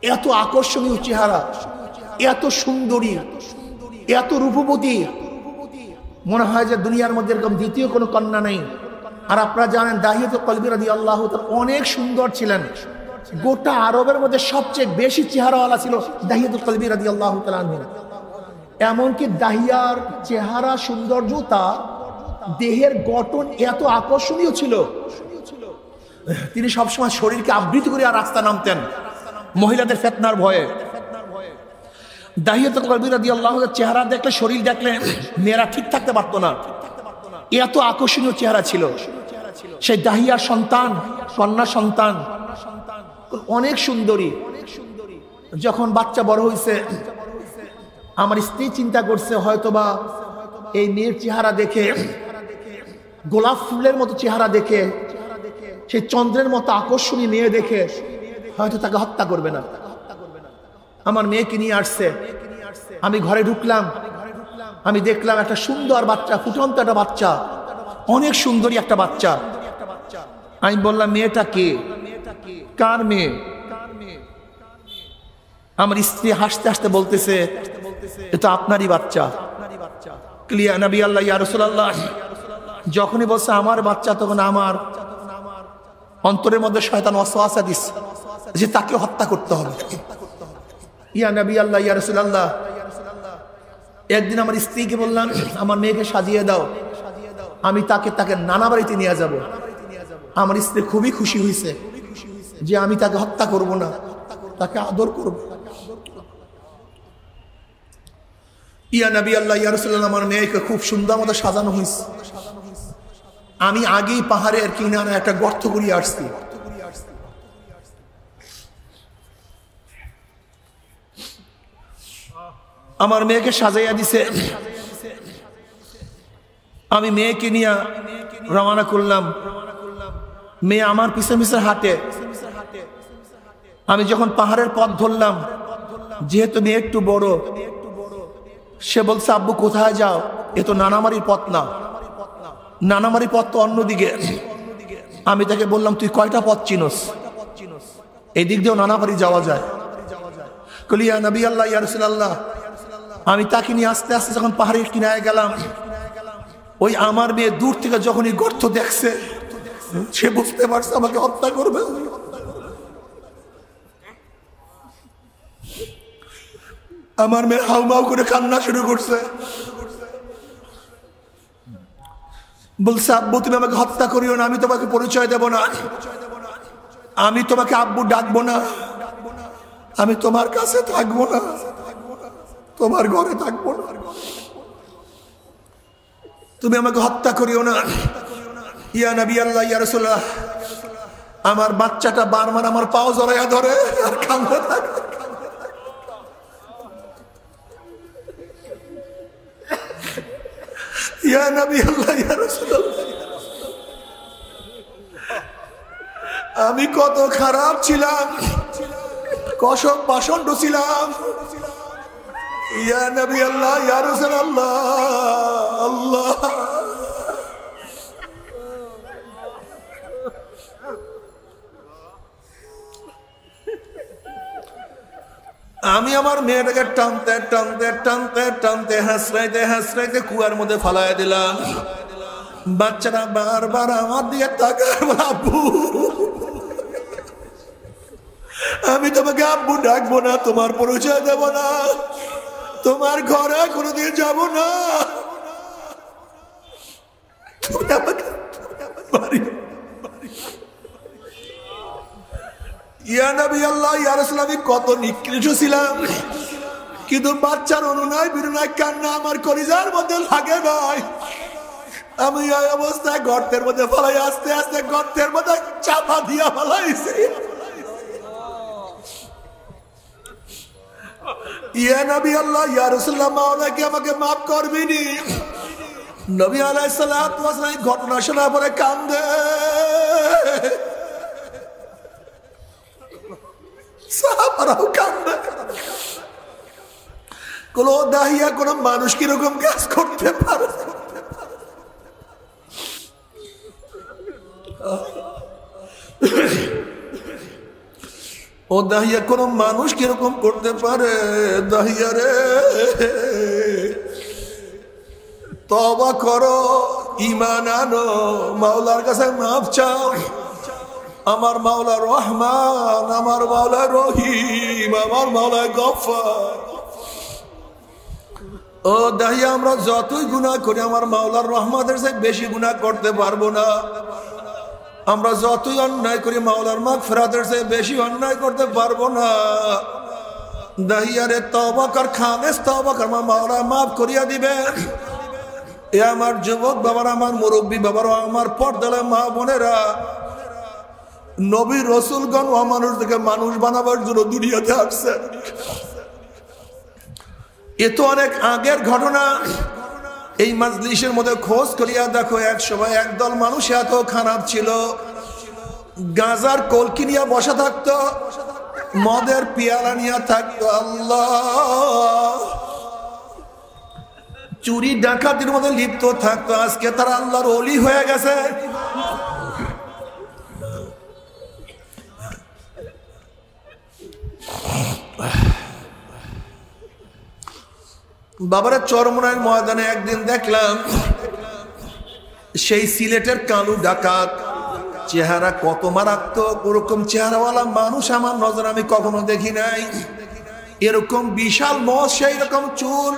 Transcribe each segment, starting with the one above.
এত আকর্ষণীয় চেহারা, এত সুন্দরী, এত রূপবতী, মনে হয় যে দুনিয়ার মধ্যে এরকম দ্বিতীয় কোনো কন্যা নেই। আর আপনারা জানেন দাহিয়াতুল কলবি রাদিয়াল্লাহু তাআলা অনেক সুন্দর ছিলেন। গোটা আরবের মধ্যে সবচেয়ে বেশি চেহারাওয়ালা ছিল দাহিয়াতুল কলবি রাদিয়াল্লাহু তাআলা আনহু। এমনকি দাহিয়ার চেহারা সৌন্দর্যতা, দেহের গঠন এত আকর্ষণীয় ছিল, তিনি সবসময় শরীরকে আবৃত করে আর রাস্তা নামতেন মহিলাদের ফিতনার ভয়ে। দাহিয়াতুল কলবি রাদিয়াল্লাহু তাআলার চেহারা দেখলে, শরীর দেখলে মেয়েরা ঠিক থাকতে পারতো না, এত আকর্ষণীয় চেহারা ছিল। সেই দাহিয়ার সন্তান, কন্যা সন্তান, অনেক সুন্দরী। যখন বাচ্চা বড় হয়েছে, আমার স্ত্রী চিন্তা করছে হয়তোবা এই মেয়ের চেহারা দেখে, গোলাপ ফুলের মতো চেহারা দেখে, সেই চন্দ্রের মতো আকর্ষণীয় মেয়ে দেখে হয়তো তাকে হত্যা করবে না। আমার মেয়েকে নিয়ে আসছে, আমি ঘরে ঢুকলাম, আমি দেখলাম একটা সুন্দর বাচ্চা, ফুটন্ত একটা বাচ্চা, অনেক সুন্দরী একটা বাচ্চা। আমি বললাম মেয়েটা কে, কার মেয়ে? আমার স্ত্রী হাসতে হাসতে বলতেছে এটা আপনারই বাচ্চা। ক্লিয়ার নবী আল্লাহ ইয়া রাসূলুল্লাহ যখনই বলছে আমার বাচ্চা, তখন আমার অন্তরের মধ্যে শয়তান ওয়াসওয়াসা দিচ্ছে যে তাকে হত্যা করতে হবে। ইয়া নবী আল্লাহ ইয়া রাসূলুল্লাহ, একদিন আমার স্ত্রীকে বললাম আমার মেয়েকে সাজিয়ে দাও, আমি তাকে নানা বাড়িতে নিয়ে যাব। আমার স্ত্রী খুবই খুশি হয়েছে যে আমি তাকে হত্যা করব না, তাকে আদর করব। ইয়া নবী আল্লাহ ইয়া রাসূলুল্লাহ, আমার মেয়েকে খুব সুন্দর মতো সাজানো হয়েছে। আমি আগেই পাহাড়ের কিনারে একটা গর্ত করিয়ে আসছি। আমার মেয়েকে সাজাইয়া দিছে, আমি মেয়েকে নিয়ে রওনা করলাম। মেয়ে আমার পিছনে পিছনে হাঁটে। আমি যখন পাহাড়ের পথ ধরলাম, যেহেতু মেয়ে একটু বড়, সে বলছে আব্বু কোথায় যাও, এ তো নানামারির পথ না, নানামারি পথ তো অন্যদিকে। আমি তাকে বললাম তুই কয়টা পথ চিনোস, এই দিক দিয়েও নানামারি যাওয়া যায়। কলিয়া নবী আল্লাহ ইয়া রাসূলুল্লাহ, আমি তাকে নিয়ে আস্তে আস্তে যখন পাহাড়ের কিনারে গেলাম, ওই আমার মেয়ে দূর থেকে যখন এই গর্ত দেখছে, সে বুঝতে পারছে আমাকে হত্যা করবে। আমার মেয়ে হাউমাউ করে কান্না শুরু করছে, বলছে আব্বু তুমি আমাকে হত্যা করিও না, আমি তোমাকে পরিচয় দেব না, আমি তোমাকে আব্বু ডাকবো না, আমি তোমার কাছে থাকবো না, তোমার ঘরে থাকবো না, তুমি আমাকে হত্যা করিও না। ইয়া নবী আল্লাহ ইয়া রাসূলুল্লাহ, আমার বাচ্চাটা বারবার আমার পাও জড়াইয়া ধরে আর কাঁদতে থাকে। ইয়া নবী আল্লাহ ইয়া রাসূলুল্লাহ, আমি কত খারাপ ছিলাম, কসব পাষণ্ড ছিলাম। ইয়া নবী আল্লাহ ইয়া রাসূলুল্লাহ, আল্লাহ আমি আমার মেয়েটাকে টানতে টানতে টানতে টানতে হাসরাইতে হাসরাইতে কুয়ার মধ্যে ফালায় দিলাম। বাচ্চারা বারবার আমার দিকে তাকায়, আব্বু আমি তোমাকে আব্বু ডাকবো না, তোমার পরিচয় দেব না, তোমার ঘরে কোনোদিন যাব না, তুমি আমাকে ইয়া নবী আল্লাহ ইয়া রাসূলুল্লাহ, আমি কত নিকৃষ্ট ছিলাম, কিন্তু বাচ্চার অনুনয় বিনয় কান্না আমার কলিজার মধ্যে লাগে নাই। আমি এই অবস্থায় গর্তের মধ্যে ফেলাই, আস্তে আস্তে গর্তের মধ্যে চাপা দিয়া ফেলাইছি। ইয়া নবী আল্লাহ ইয়া রাসূলুল্লাহ, মাওলা কি আমাকে মাফ করবেনি? নবী আলাইহিস সালাতু ওয়াস সালাম ঘটনা শোনার পরে কান্দে, সাহাবারাও কান্দে। কোন দাহিয়া কোন মানুষ কিরকম কাজ করতে পারে? ও দাহিয়া কোন মানুষ কিরকম করতে পারে? দাহিয়া রে, তওবা করো, ঈমান আনো, মাওলার কাছে মাফ চাও। আমার মাওলা রহমান, আমার মাওলা রহিম, আমার মাওলা গফফার। ও দাহিয়া, আমরা যতই গুনাহ করি আমার মাওলার রহমতের চেয়ে বেশি গুনাহ করতে পারবো না। আমরা যতই অন্যায় করি মাওলার মাগফিরাতের চেয়ে বেশি অন্যায় করতে পারবো না। দাহিয়ারে তওবা কর, খালেস তওবা কর, আমার মাওলা মাফ করিয়া দিবে। এ আমার যুবক বাবারা, আমার মুরব্বী বাবারা, আমার পর্দালা মা বোনেরা, নবী রাসূলগণ ও মানুষদেরকে মানুষ বানাবার জন্য দুনিয়াতে আসছেন। এ তো অনেক আগের ঘটনা। এই মাজলিসের মধ্যে খোঁজ করিয়া দেখো, এক সময় একদল মানুষ এত খারাপ ছিল, গাঁজার কলকি নিয়ে বসা থাকতো, মদের পিয়ালা নিয়ে থাকতো, আল্লাহ, চুরি ডাকাতির মধ্যে লিপ্ত থাকতো। আজকে তারা আল্লাহর ওলি হয়ে গেছে। বাবারা, চরমনাইয়ের ময়দানে একদিন দেখলাম সেই সিলেটের কালু ডাকাত, চেহারা কত মারাত্মক, ওরকম চেহারাওয়ালা মানুষ আমার নজর আমি কখনো দেখি নাই। এরকম বিশাল মোষ, সেই রকম চুল,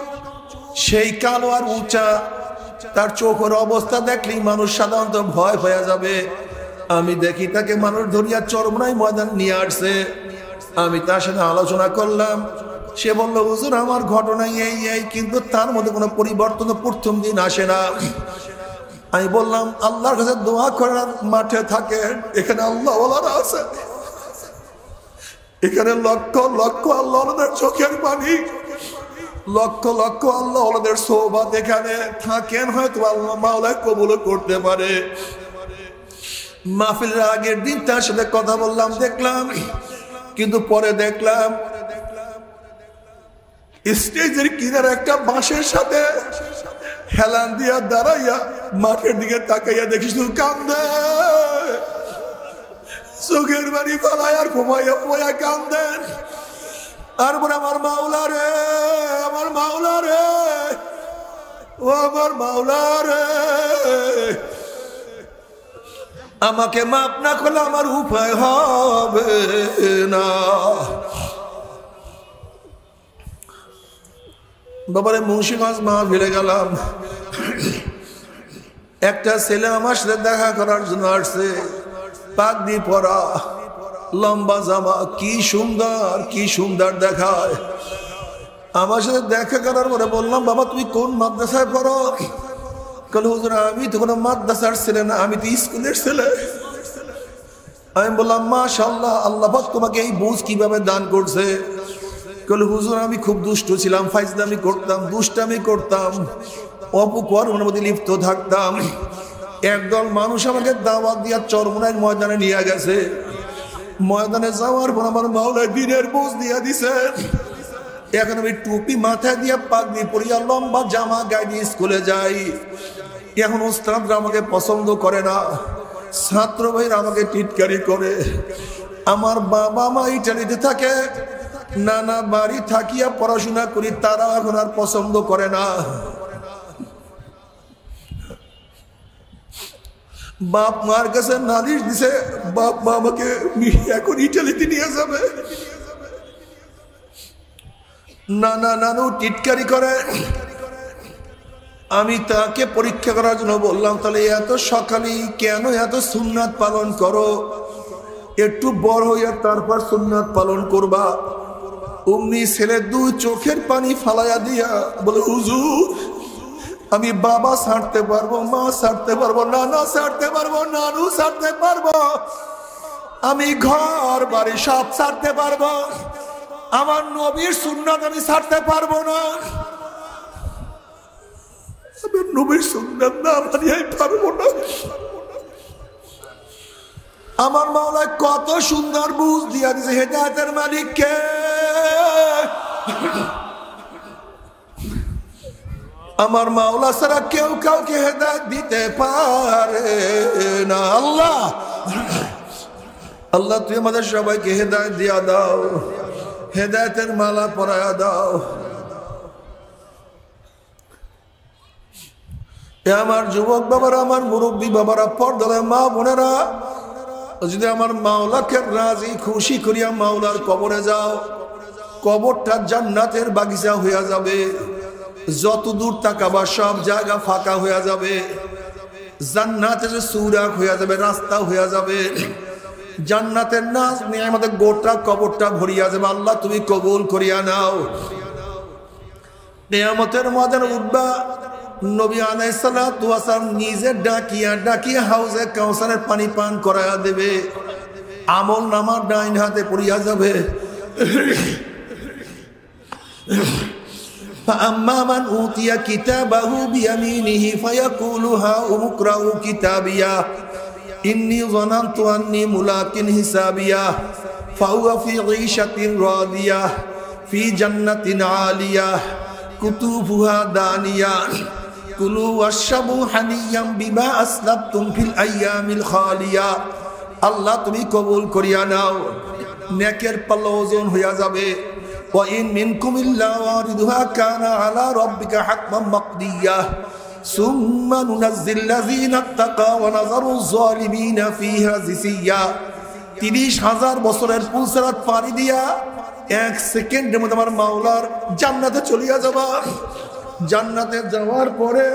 সেই কালো আর উঁচা, তার চোখের অবস্থা দেখলেই মানুষ সাধারণত ভয় হয়ে যাবে। আমি দেখি তাকে মানুষ ধরিয়া চরমনাই ময়দান নিয়ে আসছে। আমি তার সাথে আলোচনা করলাম। সে বলল, হুজুর আমার ঘটনা এই, কিন্তু তার মধ্যে কোনো পরিবর্তন প্রথম দিন আসে না। আমি বললাম, আল্লাহর কাছে দোয়া করার মাঠে থাকে, এখানে আল্লাহ ওয়ালারা আছে, এখানে লক্ষ লক্ষ আল্লাহদের চোখের পানি, লক্ষ লক্ষ আল্লাহ ওয়ালাদের সোহবত এখানে থাকেন, হয়তো আল্লাহ মাওলা কবুল করতে পারে। মাহফিলের আগের দিন তার সাথে কথা বললাম, দেখলাম, কিন্তু পরে দেখলাম স্টেজের কিনারে একটা বাঁশের সাথে হেলান দিয়া দাঁড়াইয়া মাঠের দিকে তাকাইয়া দেখি শুধু কান্দে, চোখের বাড়ি ফালায় আর ঘুমাইয়া পোয়া কান্দেন। আর বলে, আমার মাওলা রে, আমার মাওলা রে, ও আমার মাওলা রে, আমাকে মাপ না করলে আমার উপায় হবে না। বাবারে, মুন্সিগঞ্জ মাহফিলে গেলাম। একটা ছেলে আমার সাথে দেখা করার জন্য আসছে, পাগড়ি পরা, লম্বা জামা, কি সুন্দর, কি সুন্দর দেখায়। আমার সাথে দেখা করার পরে বললাম, বাবা তুমি কোন মাদ্রাসায় পড়ো? বলে, হুজুর আমি তো কোনো মাদ্রাসার ছেলে না, আমি তো স্কুলের ছেলে। আমি বললাম, মাশাআল্লাহ, আল্লাহ পাক তোমাকে এই বুঝ কিভাবে দান করছে? বলে, হুজুর আমি খুব দুষ্ট ছিলাম, ফাইজলামি করতাম, দুষ্টামি করতাম, অপকর্মের মধ্যে লিপ্ত থাকতাম। একদল মানুষ আমাকে দাওয়াত দিয়া চরমনাইয়ের ময়দানে নিয়ে গেছে। ময়দানে যাওয়ার পর আমার মাওলা দিনের বোঝ দিয়া দিছে। এখন আমি টুপি মাথায় দিয়ে, পাগড়ি পরিয়া, লম্বা জামা গায়ে দিয়ে স্কুলে যাই। এখন ওস্তাদরা আমাকে পছন্দ করে না, ছাত্র ভাইরা আমাকে টিটকারি করে। আমার বাবা মা ইটালিতে থাকে, নানা বাড়ি থাকিয়া পড়াশোনা করি, তারা এখন আর পছন্দ করে না। বাপ মার কাছে নালিশ দিছে, বাপ মা আমাকে এখন ইটালিতে নিয়ে যাবে। নানা নানু টিটকারি করে। আমি তাকে পরীক্ষা করার জন্য বললাম, তাহলে এত সকালে কেন এত সুন্নাত পালন করো? একটু বড় হইয়া তারপর সুন্নাত পালন করবা। অমনি ছেলে দুই চোখের পানি ফালাইয়া দিয়া বলে, হুজুর আমি বাবা ছাড়তে পারবো, মা ছাড়তে পারবো, নানা ছাড়তে পারবো, নানু ছাড়তে পারবো, আমি ঘর বাড়ি সব ছাড়তে পারবো, আমার নবীর সুন্নাত আমি ছাড়তে পারবো না। নবীর সুন্নাত না মানি আমি পারবো না। আমার মাওলা কত সুন্দর বুঝ দিয়া দিছে, হেদায়েতের মালিক কে? আমার মাওলা ছাড়া কেউ কাউকে হেদায়েত দিতে পারে না। আল্লাহ আল্লাহ তুই আমাদের সবাইকে হেদায়েত দিয়া দাও, হেদায়েতের মালা পরায়া দাও। এ আমার যুবক বাবারা, আমার মুরব্বী বাবারা, পর্দার মা বোনেরা, যদি আমার মাওলাকে রাজি খুশি করিয়া মাওলার কবরে যাও, কবরটা জান্নাতের বাগিচা হইয়া যাবে। যত দূর তাকাবা সব জায়গা ফাঁকা হইয়া যাবে, জান্নাতের সুরাক হইয়া যাবে, রাস্তা হইয়া যাবে, জান্নাতের নাজ নিয়ে আমাদের গোটা কবরটা ভরিয়া যাবে। আল্লাহ তুমি কবুল করিয়া নাও। কিয়ামতের ময়দানে উঠবা, নবী আলাইহিস সালাতু ওয়াস সালাম নিজে ডাকিয়া হাউজে কাউসারের পানি পান করায়া দেবে। আমল নামা ডাইন হাতে পড়িয়া যাবে। فأما من أوتي كتابه بيمينه فيقول هاؤم اقرءوا كتابيه إني ظننت أني ملاق حسابيه فهو في عيشة راضية في جنة عالية قطوفها دانية كلوا واشربوا حنيا بما أسلفتم في الأيام الخالية। আল্লাহ তুমি কবুল করিয়া নাও। নেকের পাল্লা ওজন হইয়া যাবে। وإن منكم إلا واردها كان على ربك حتما مقضيا ثم ننزل الذين اتقوا ونذر الظالمين فيها جثيا। 30,000 বছরের পুলসরাত পাড়ি দিয়া 1 সেকেন্ডের মধ্যে আমার মাওলার জান্নাতে চলিয়া যাবা। জান্নাতে যাওয়ার পরে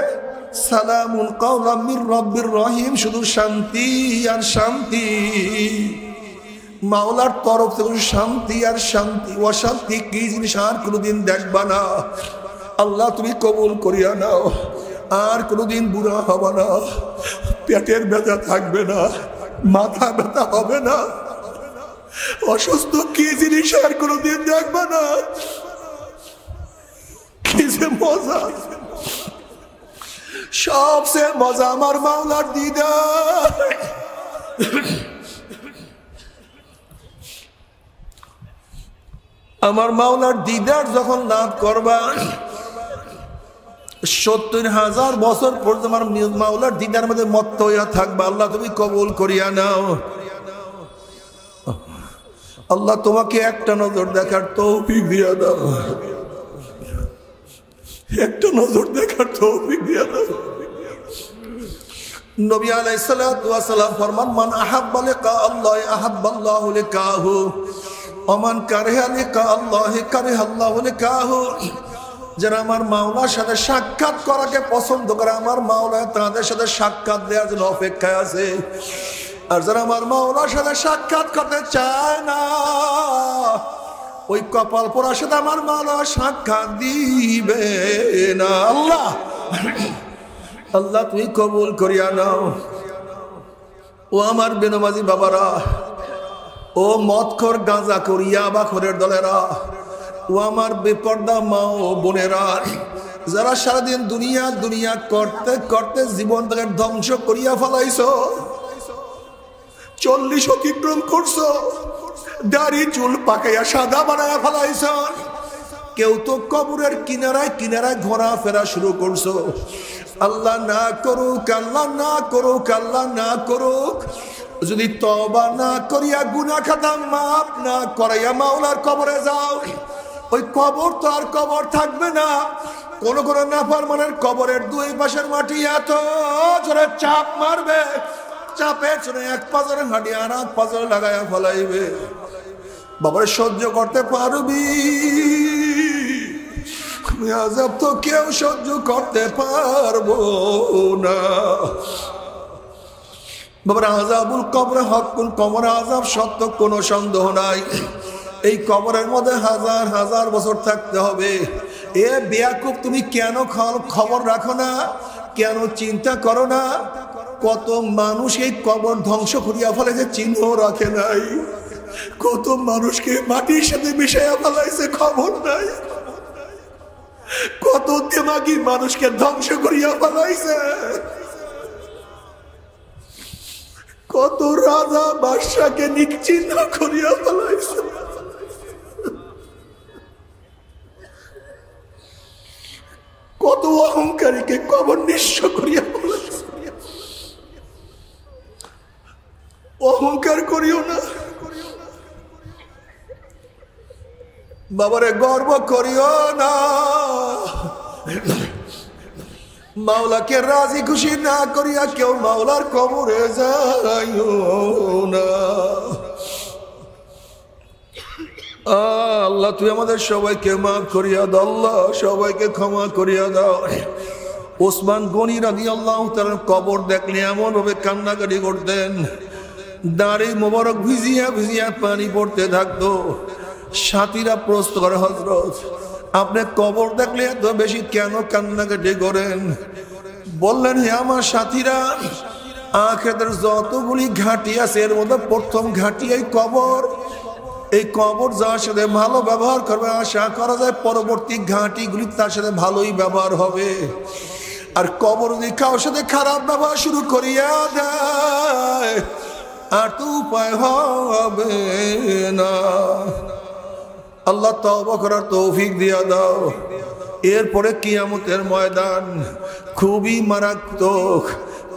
সালামুন কাওলাম মির রাব্বির রহিম, শুধু শান্তি আর শান্তি। মাওলার তরফ থেকে শান্তি আর শান্তি। অশান্তি কি জিনিস আর কোনোদিন দেখবা না। আল্লাহ তুমি কবুল করিয়া নাও। আর কোনোদিন বুড়া হবে না, পেটের ব্যথা থাকবে না, মাথা ব্যথা হবে না, অসুস্থ কি জিনিস আর কোনোদিন দেখবা না। কি যে মজা, সবচেয়ে মজা আমার মাওলার দিদার। আমার মাওলার দিদার যখন লাভ করবা, 70,000 বছর পর্যন্ত আমার মাওলার দিদার মধ্যে মত্ত হইয়া থাকবা। আল্লাহ তুমি কবুল করিয়া নাও। আল্লাহ তোমাকে একটা নজর দেখার তৌফিক দিয়া দাও, একটা নজর দেখার তৌফিক দিয়া দাও। নবী আলাইহিস সালাতু ওয়াস সালাম ফরমান, মান আহাব্বা লিকা আল্লাহ আহাব্বাল্লাহু লিকাহু ওমান কারিহা লিকা আল্লাহ কারিহাল্লাহু লিকাহু। যারা আমার মাওলার সাথে সাক্ষাৎ করাকে পছন্দ করে, আমার মাওলা তাদের সাথে সাক্ষাৎ দেওয়ার জন্য অপেক্ষায় আছে। আর যারা আমার মাওলার সাথে সাক্ষাৎ করতে চায় না, ওই কপাল পোড়ার সাথে আমার মাওলা সাক্ষাৎ দিবে না। আল্লাহ আল্লাহ তুমি কবুল করিয়া নাও। ও আমার বেনামাজি বাবারা, ও মদখোর গাঁজাখোর ইয়াবাখোরের দলেরা, ও আমার বেপর্দা মা ও বোনেরা, যারা সারাদিন দুনিয়া দুনিয়া করতে করতে জীবনটাকে ধ্বংস করিয়া ফেলাইছো। 40 অতিক্রম করছো, দাড়ি চুল পাকাইয়া সাদা বানায়া ফেলাইছ। কেউ তো কবরের কিনারায় কিনারায় ঘোরাফেরা শুরু করছো। আল্লাহ না করুক, আল্লাহ না করুক, আল্লাহ না করুক। যদি তওবা না করিয়া গুনাহ খাতা মাফ না করাইয়া মাওলার কবরে যাও, ওই কবর তো আর কবর থাকবে না। কোন কোন নাফরমানের কবরের দুই পাশের মাটি এত জোরে চাপ মারবে, চাপে চলে এক পাজরে হাঁটি আর এক পাজরে লাগাইয়া ফেলাইবে। বাবার সহ্য করতে পারবি? আযাব তো কেউ সহ্য করতে পারবো না। বাবার আযাবুল কবরে হকুল, কবর আযাব সত্য, কোনো সন্দেহ নাই। এই কবরের মধ্যে হাজার হাজার বছর থাকতে হবে। এ বেয়াকুব, তুমি কেন খবর রাখো না? কেন চিন্তা করো না? কত মানুষ এই কবর ধ্বংস করিয়া ফেলেছে, চিহ্ন রাখে নাই। কত মানুষকে মাটির সাথে মিশাইয়া ফেলাইছে, খবর নাই। কত দিমাগী মানুষকে ধ্বংস করিয়া ফেলাইছে। কত রাজা বাদশাকে নিশ্চিহ্ন করিয়া ফেলাইছে। কত অহংকারীকে কবর নিঃস্ব করিয়া ফেলাইছে। অহংকার করিও না। বাবারে গর্ব করিও না, মাওলাকে রাজি খুশি না করিয়া কেউ মাওলার কবরে যাইও না। আল্লাহ তুই আমাদের সবাইকে মাফ করিয়া দাও, আল্লাহ সবাইকে ক্ষমা করিয়া দাও। ওসমান গনি রাদিয়াল্লাহু তাআলার কবর দেখলে এমন ভাবে কান্নাকাটি করতেন, দাড়ি মোবারক ভিজিয়া ভিজিয়া পানি পড়তে থাকতো। সাথীরা প্রশ্ন করে, হযরত আপনি কবর দেখলে এত বেশি কেন কান্নাকাটি করেন? বললেন, হে আমার সাথীরা, আখিরাতের যতগুলি ঘাঁটি আছে এর মধ্যে প্রথম ঘাঁটি এই কবর। এই কবর যার সাথে ভালো ব্যবহার করবে আশা করা যায় পরবর্তী ঘাঁটিগুলি তার সাথে ভালোই ব্যবহার হবে। আর কবর যদি কারোর সাথে খারাপ ব্যবহার শুরু করিয়া দেয় আর তো উপায় হবে না। আল্লাহ তওবা করার তৌফিক দিয়া দাও। এরপরে কিয়ামতের ময়দান খুবই মারাত্মক।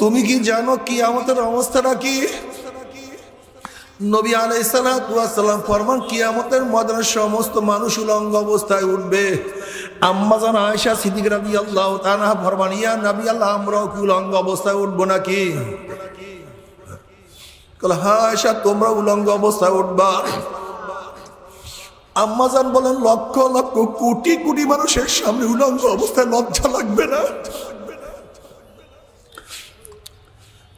তুমি কি জানো কিয়ামতের অবস্থাটা কি? নবী আলাইহিস সালাতু ওয়াস সালাম ফরমান, কিয়ামতের ময়দানে সমস্ত মানুষ উলঙ্গ অবস্থায় উঠবে। আম্মা জান আয়েশা সিদ্দিকা রাদিয়াল্লাহু তাআলা ফরমান, ইয়া নবী আল্লাহ, আমরাও কি উলঙ্গ অবস্থায় উঠবো নাকি? কল হ্যাঁ আয়েশা, তোমরা উলঙ্গ অবস্থায় উঠবা। আম্মা জান বলেন, লক্ষ লক্ষ কোটি কোটি মানুষের সামনে উলঙ্গ অবস্থায় লজ্জা লাগবে না?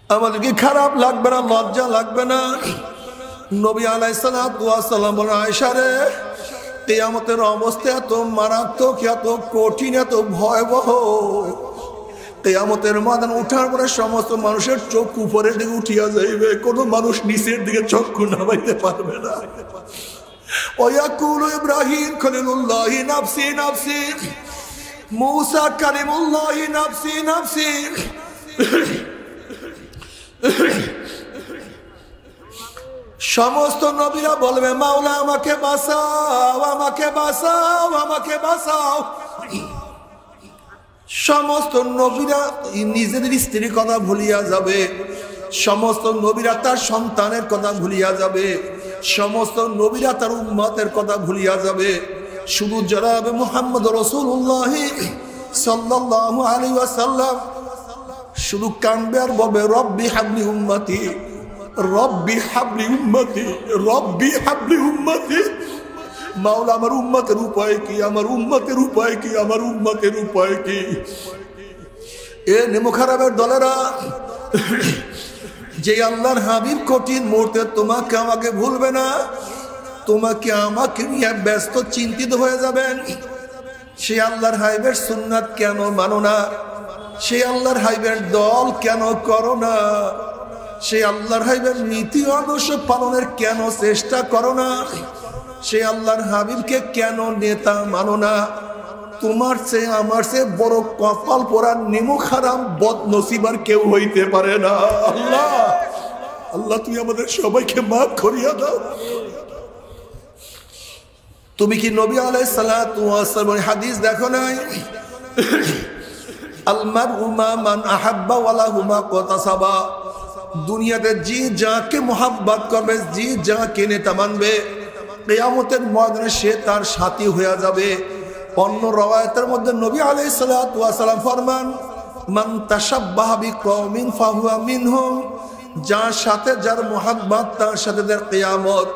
আমাদের কি খারাপ লাগবে না, লজ্জা লাগবে না? নবী আলাইহিস সালাতু ওয়াস সালাম বলেন, আয়েশা রে, কিয়ামতের অবস্থা এত মারাত্মক, এত কঠিন, এত ভয়াবহ। কিয়ামতের ময়দান উঠার পরে সমস্ত মানুষের চোখ উপরের দিকে উঠিয়া যাইবে, কোনো মানুষ নিচের দিকে চক্ষু নামাইতে পারবে না। ওয়াকুলু ইব্রাহিম খলিলুল্লাহি নাফসি নাফসি, মূসা কালিমুল্লাহি নাফসি নাফসি। সমস্ত নবীরা বলবে, মাওলা আমাকে বাঁচাও, আমাকে বাঁচাও, আমাকে বাঁচাও। সমস্ত নবীরা নিজেদের স্ত্রীর কথা ভুলিয়া যাবে, সমস্ত নবীরা তার সন্তানের কথা ভুলিয়া যাবে, সমস্ত নবীরা তার উম্মতের কথা ভুলিয়া যাবে। শুধু জনাবে মুহাম্মদ রাসূলুল্লাহ সাল্লাল্লাহু আলাইহি ওয়াসাল্লাম শুধু কানবে আর বলবে, রব্বি হাবলি উম্মতি, রব্বি হাবলি উম্মতি, রব্বি হাবলি উম্মতি। মাওলা আমার উম্মতের উপায় কি, আমার উম্মতের উপায় কি, আমার উম্মতের উপায় কি? এ নেমো খারাপের দলেরা, যে আল্লাহর হাবিব কঠিন মুহূর্তে তোমাকে আমাকে ভুলবে না, তোমাকে আমাকে নিয়ে ব্যস্ত চিন্তিত হয়ে যাবেন, সে আল্লাহর হাবিবের সুন্নাত কেন মানো না? সে আল্লাহর হাবিবের দল কেন করো না? সে আল্লাহর হাবিবের নীতি আদর্শ পালনের কেন চেষ্টা করো না? সে আল্লাহর হাবিবকে কেন নেতা মানো না? তোমার চেয়ে আমার চেয়ে বড় কপাল পোড়া নেমো খারাপ বদনসিবার কেউ হইতে পারে না। আল্লাহ, আল্লাহ তুমি আমাদের সবাইকে মাফ করিয়া দাও। তুমি কি নবী আলাইহিস সালাতু ওয়াস সালামের হাদিস দেখো নাই? আল মারউ মা মান আহাব্বা ওয়া লাহু মা কাতাসাবা। দুনিয়াতে যে যাকে মোহাব্বত করবে, যে যাকে নেতা মানবে, কিয়ামতের ময়দানে সে তার সাথী হয়ে যাবে। অন্য রওয়ায়াতের মধ্যে নবী আলাইহিস সালাতু ওয়াস সালাম ফরমান, মান তাশাব্বাহা বিকওমিন ফাহুয়া মিনহুম। যার সাথে যার মোহাব্বত তার সাথে তার কিয়ামত।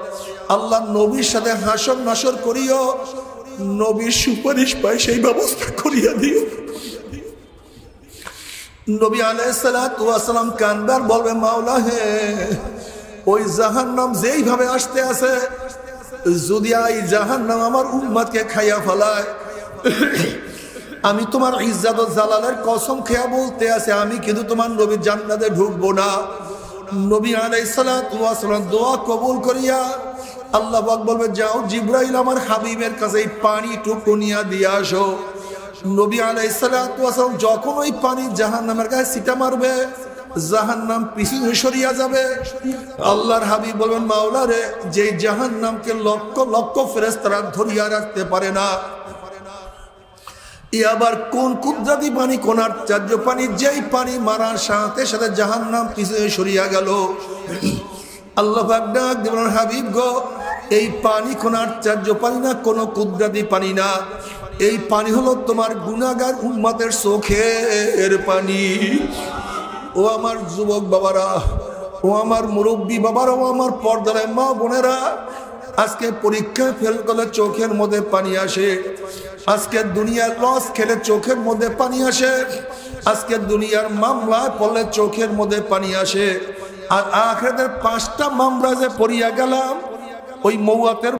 আল্লাহ নবীর সাথে হাসর নাসর করিও, নবীর সুপারিশ পাই সেই ব্যবস্থা করিয়া দিও। নবী আলাইহিস সালাতু ওয়াস সালাম কানবার বলবে, মাওলা হে, ওই জাহান্নাম যেইভাবে আসতে আছে, যদি এই জাহান্নাম আমার উম্মতকে খাইয়া ফেলায়, আমি তোমার ইজ্জত ও জালালের কসম খেয়া বলতে আছে, আমি কিন্তু তোমার নবীর জান্নাতে ঢুকবো না। নবী আলাইহিস সালাতু ওয়াস সালাম দোয়া কবুল করিয়া আল্লাহ পাক বলবে, যাও জিবরাইল আমার হাবিবের কাছে এই পানি টুকু নিয়ে দিয়ে আসো। নবী আলাইহিস সালাতু ওয়াস সালাম যখন ওই পানি জাহান্নামের গায়ে ছিটা মারবে, জাহান্নাম পিছনে সরিয়া যাবে। আল্লাহর হাবিব বলবেন, মাওলা রে, যে জাহান্নামকে লক্ষ লক্ষ ফেরেশতারা ধরিয়া রাখতে পারে না, ই আবার কোন কুদরতি পানি, কোন আশ্চর্য পানি, যেই পানি মারার সাথে সাথে জাহান্নাম পিছনে সরিয়া গেল। আল্লাহ পাক ডাক দিলেন, হাবিব গো, এই পানি কোন আশ্চর্য পানি না, কোনো কুদরতি পানি না, এই পানি হলো তোমার গুনাহগার উম্মতের চোখের পানি। ও আমার যুবক বাবারা, ও আমার মুরব্বী বাবারা, ও আমার পর্দার মা বোনেরা, আজকে পরীক্ষায় ফেল করলে চোখের মধ্যে পানি আসে, আজকে দুনিয়ার লস খেলে চোখের মধ্যে পানি আসে, আজকে দুনিয়ার মামলায় পড়লে চোখের মধ্যে পানি আসে। আর আখিরাতের 5টা মামলা যে পড়িয়া গেলাম, ওই মৌয়াতের